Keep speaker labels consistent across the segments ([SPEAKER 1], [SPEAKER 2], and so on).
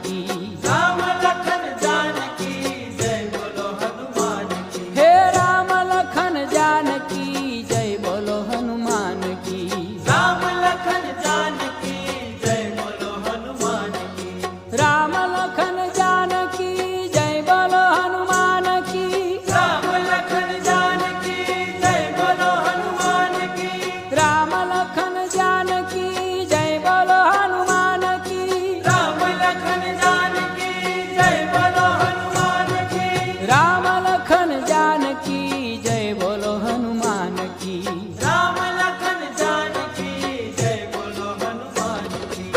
[SPEAKER 1] की।
[SPEAKER 2] राम लखन जानकी जय बोलो हनुमान की।
[SPEAKER 1] हे राम लखन जानकी जय बोलो हनुमान की।
[SPEAKER 2] राम लखन जानकी जय बोलो हनुमान की।
[SPEAKER 1] राम लखन जानकी जय बोलो हनुमान की।
[SPEAKER 2] राम लखन जानकी जय बोलो हनुमान की।
[SPEAKER 1] राम लखन जानकी जय बोलो हनुमान की।
[SPEAKER 2] राम लखन जानकी जय बोलो हनुमान की।
[SPEAKER 1] राम लखन जानकी जय बोलो हनुमान की।
[SPEAKER 2] राम लखन जानकी जय बोलो हनुमान की।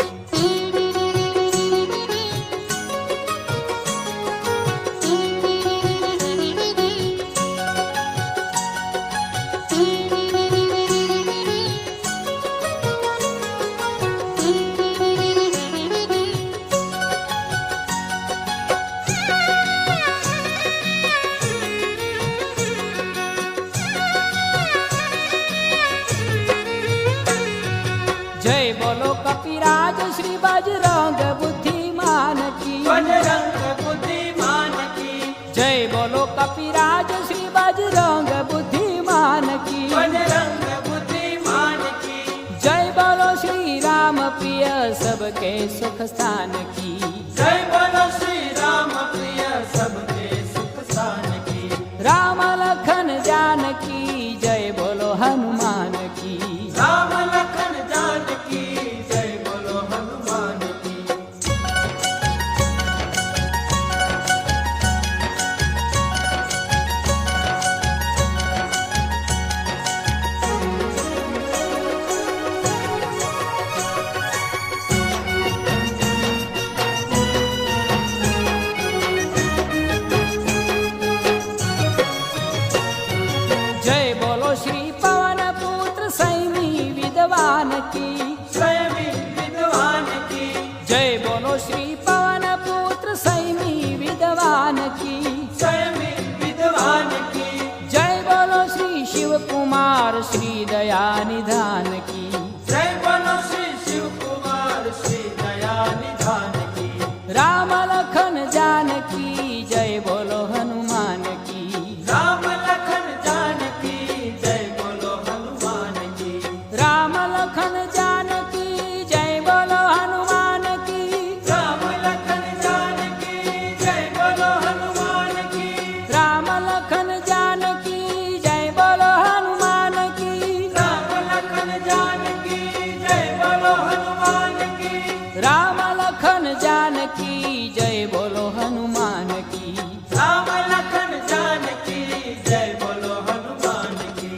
[SPEAKER 1] जय बोलो कपिराज श्री बजरंग बुद्धिमान की।
[SPEAKER 2] बजरंग बुद्धिमान की।
[SPEAKER 1] जय बोलो कपिराज श्री बजरंग बुद्धिमान की।
[SPEAKER 2] बजरंग बुद्धिमान की।
[SPEAKER 1] जय बोलो श्री राम प्रिय सबके सुख स्थान की।
[SPEAKER 2] जय बोलो श्री राम प्रिय सबके सुख स्थान की।
[SPEAKER 1] राम लखन जानकी जय बोलो हनुमान की।
[SPEAKER 2] राम लखन जानकी जय बोलो हनुमान की।
[SPEAKER 1] जय बोलो श्री पवन पुत्र सैमी विद्वान की।
[SPEAKER 2] स्वयं विद्वान की।
[SPEAKER 1] जय बोलो श्री पवन पुत्र सैमी विद्वान की।
[SPEAKER 2] स्वयं विद्वान की।
[SPEAKER 1] जय बोलो श्री शिव कुमार श्री दया निधान की।
[SPEAKER 2] जय बोलो श्री शिव कुमार श्री दया निधान की।
[SPEAKER 1] राम लखन जानकी जय बोलो हनुमान की।
[SPEAKER 2] राम लखन जानकी जय बोलो हनुमान की।
[SPEAKER 1] राम लखन जानकी जय बोलो हनुमान की।
[SPEAKER 2] राम लखन जानकी जय बोलो हनुमान की।
[SPEAKER 1] राम लखन जानकी जय बोलो हनुमान की।
[SPEAKER 2] राम लखन जानकी जय बोलो हनुमान की।
[SPEAKER 1] राम लखन जानकी जय बोलो हनुमान की।
[SPEAKER 2] राम लखन जानकी जय बोलो हनुमान की।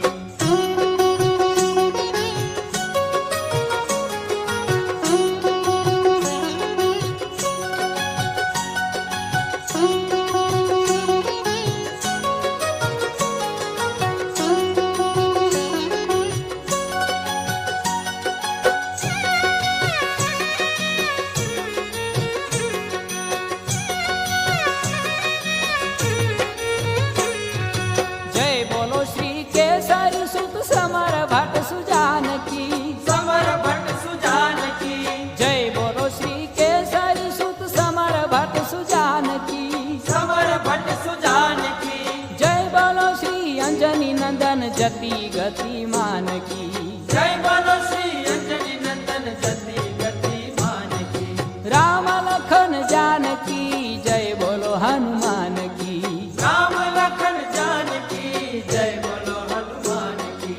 [SPEAKER 1] जय बोलो श्री केसरी सुत समर भट्ट सुजान की।
[SPEAKER 2] समर भट्ट सुजान की।
[SPEAKER 1] जय बोलो श्री केसरी सुत समर भट्ट सुजान की।
[SPEAKER 2] समर भट्ट सुजान की।
[SPEAKER 1] जय बोलो श्री अंजनी नंदन जति गतिमान की।
[SPEAKER 2] जय बोलो श्री अंजनी नंदन जति गतिमान की।
[SPEAKER 1] राम लखन जानकी जय बोलो हनुमान की।
[SPEAKER 2] राम लखन जानकी जय बोलो हनुमान की।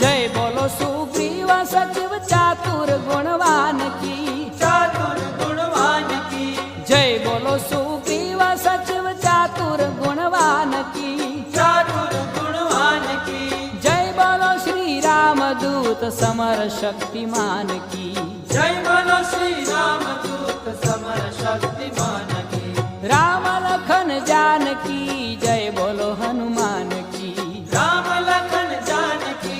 [SPEAKER 1] जय बोलो सुग्रीव सचिव चातुर गुणवान की।
[SPEAKER 2] चातुर गुणवान की।
[SPEAKER 1] जय बोलो सुग्रीव सचिव चातुर गुणवान की।
[SPEAKER 2] चातुर गुणवान की।
[SPEAKER 1] जय बोलो श्री राम दूत समर शक्तिमान की।
[SPEAKER 2] जय बोलो श्री राम दूत समर शक्तिमान की।
[SPEAKER 1] राम लखन जानकी जय बोलो हनुमान की।
[SPEAKER 2] राम लखन जानकी